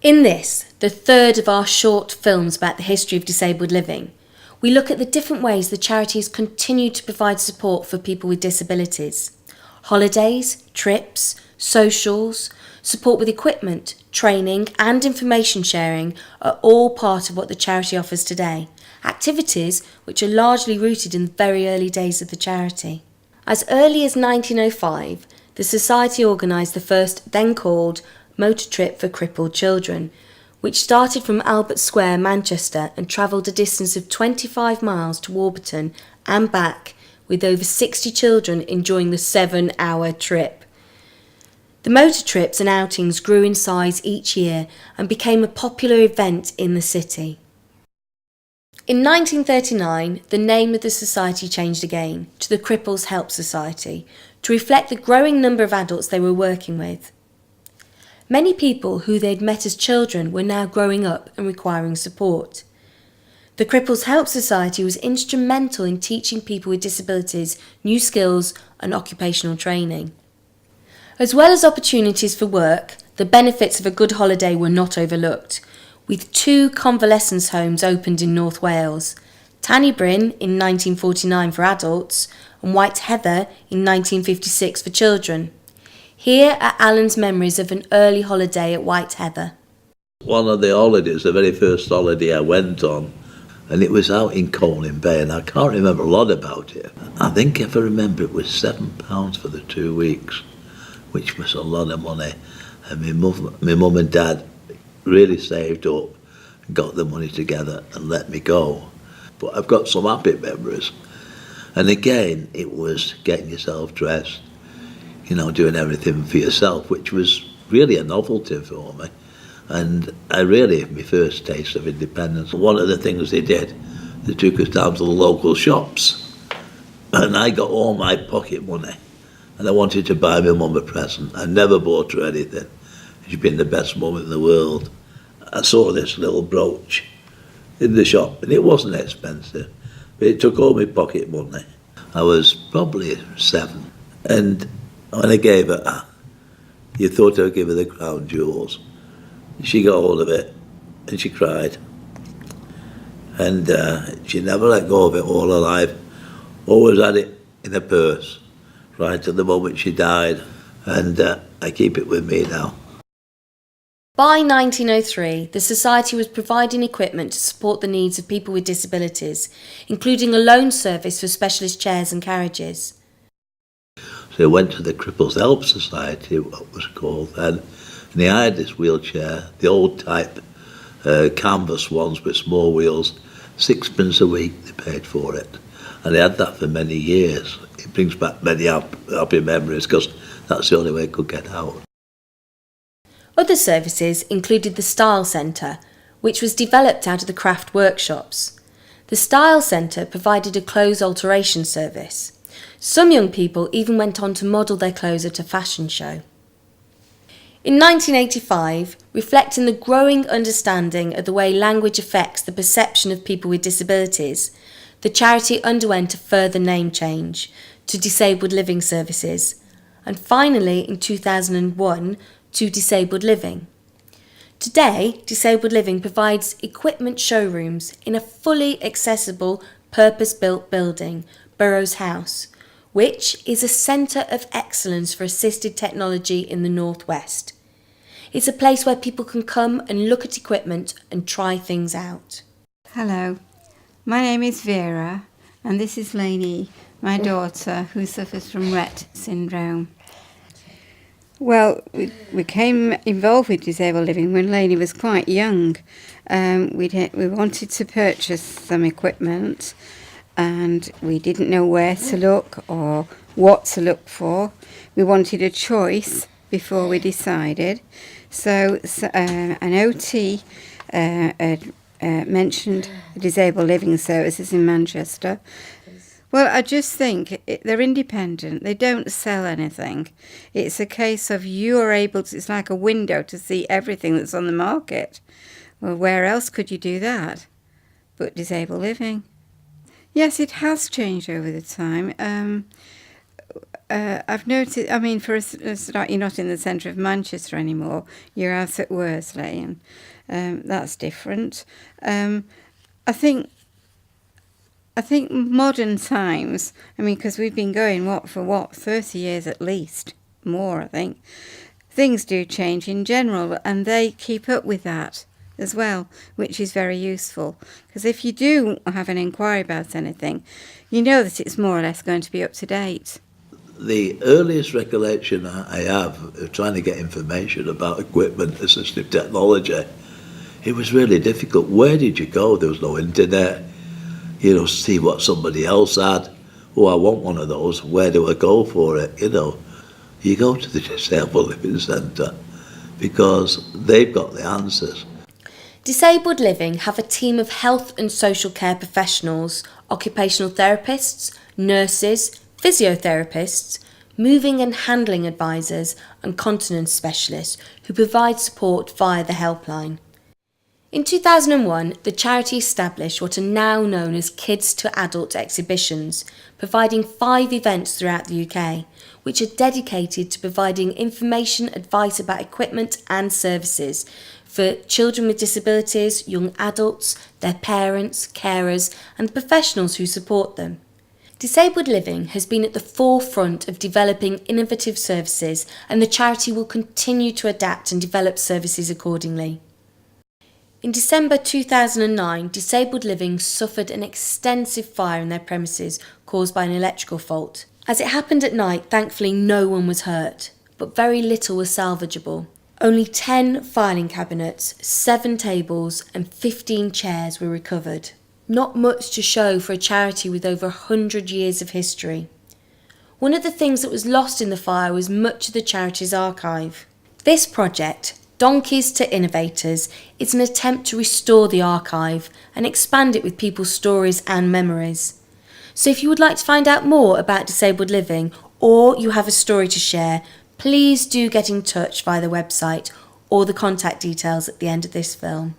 In this, the third of our short films about the history of disabled living, we look at the different ways the charity has continued to provide support for people with disabilities. Holidays, trips, socials, support with equipment, training and information sharing are all part of what the charity offers today, activities which are largely rooted in the very early days of the charity. As early as 1905, the Society organised the first, then called, motor trip for crippled children, which started from Albert Square, Manchester, and travelled a distance of 25 miles to Warburton and back, with over 60 children enjoying the 7-hour trip. The motor trips and outings grew in size each year and became a popular event in the city. In 1939, the name of the society changed again to the Cripples Help Society to reflect the growing number of adults they were working with. Many people who they'd met as children were now growing up and requiring support. The Cripples Help Society was instrumental in teaching people with disabilities new skills and occupational training. As well as opportunities for work, the benefits of a good holiday were not overlooked, with 2 convalescence homes opened in North Wales, Tanny Bryn in 1949 for adults and White Heather in 1956 for children. Here are Alan's memories of an early holiday at White Heather. One of the holidays, the very first holiday I went on, and it was out in Colwyn Bay, and I can't remember a lot about it. I think if I remember it was £7 for the 2 weeks, which was a lot of money. And my mum and dad really saved up, got the money together and let me go. But I've got some happy memories. And again, it was getting yourself dressed, doing everything for yourself, which was really a novelty for me. And my first taste of independence. One of the things they did, they took us down to the local shops. And I got all my pocket money. And I wanted to buy my mum a present. I never bought her anything. She's been the best mum in the world. I saw this little brooch in the shop, and it wasn't expensive, but it took all my pocket money. I was probably 7, and when I gave her, you thought I would give her the crown jewels. She got hold of it, and she cried. And she never let go of it all her life. Always had it in her purse, right to the moment she died, and I keep it with me now. By 1903, the Society was providing equipment to support the needs of people with disabilities, including a loan service for specialist chairs and carriages. So I went to the Cripples Help Society, what was called then, and they hired this wheelchair, the old type canvas ones with small wheels, 6p a week they paid for it. And they had that for many years. It brings back many happy memories because that's the only way I could get out. Other services included the Style Centre, which was developed out of the craft workshops. The Style Centre provided a clothes alteration service. Some young people even went on to model their clothes at a fashion show. In 1985, reflecting the growing understanding of the way language affects the perception of people with disabilities, the charity underwent a further name change to Disabled Living Services, and finally in 2001 to Disabled Living. Today, Disabled Living provides equipment showrooms in a fully accessible, purpose-built building, Burroughs House, which is a centre of excellence for assisted technology in the North West. It's a place where people can come and look at equipment and try things out. Hello, my name is Vera, and this is Lainey, my daughter, who suffers from Rett syndrome. Well, we became involved with Disabled Living when Lainey was quite young. We wanted to purchase some equipment, and we didn't know where to look or what to look for. We wanted a choice before we decided. So an OT had mentioned Disabled Living Services in Manchester. Well, I just think they're independent. They don't sell anything. It's a case of you are able to, it's like a window to see everything that's on the market. Well, where else could you do that but Disabled Living? Yes, it has changed over the time. I've noticed, I mean, for a start, you're not in the centre of Manchester anymore. You're out at Worsley, and that's different. I think modern times, I mean, because we've been going, 30 years at least, more, I think. Things do change in general, and they keep up with that as well, which is very useful. Because if you do have an inquiry about anything, you know that it's more or less going to be up to date. The earliest recollection I have of trying to get information about equipment, assistive technology, it was really difficult. Where did you go? There was no internet. See what somebody else had. Oh, I want one of those. Where do I go for it? You go to the Disabled Living Centre because they've got the answers. Disabled Living have a team of health and social care professionals, occupational therapists, nurses, physiotherapists, moving and handling advisors and continence specialists who provide support via the helpline. In 2001, the charity established what are now known as Kids to Adult exhibitions, providing 5 events throughout the UK, which are dedicated to providing information, advice about equipment and services for children with disabilities, young adults, their parents, carers and the professionals who support them. Disabled Living has been at the forefront of developing innovative services, and the charity will continue to adapt and develop services accordingly. In December 2009, Disabled Living suffered an extensive fire in their premises caused by an electrical fault. As it happened at night, thankfully no one was hurt, but very little was salvageable. Only 10 filing cabinets, 7 tables and 15 chairs were recovered. Not much to show for a charity with over 100 years of history. One of the things that was lost in the fire was much of the charity's archive. This project, Donkeys to Innovators, is an attempt to restore the archive and expand it with people's stories and memories. So if you would like to find out more about Disabled Living or you have a story to share, please do get in touch via the website or the contact details at the end of this film.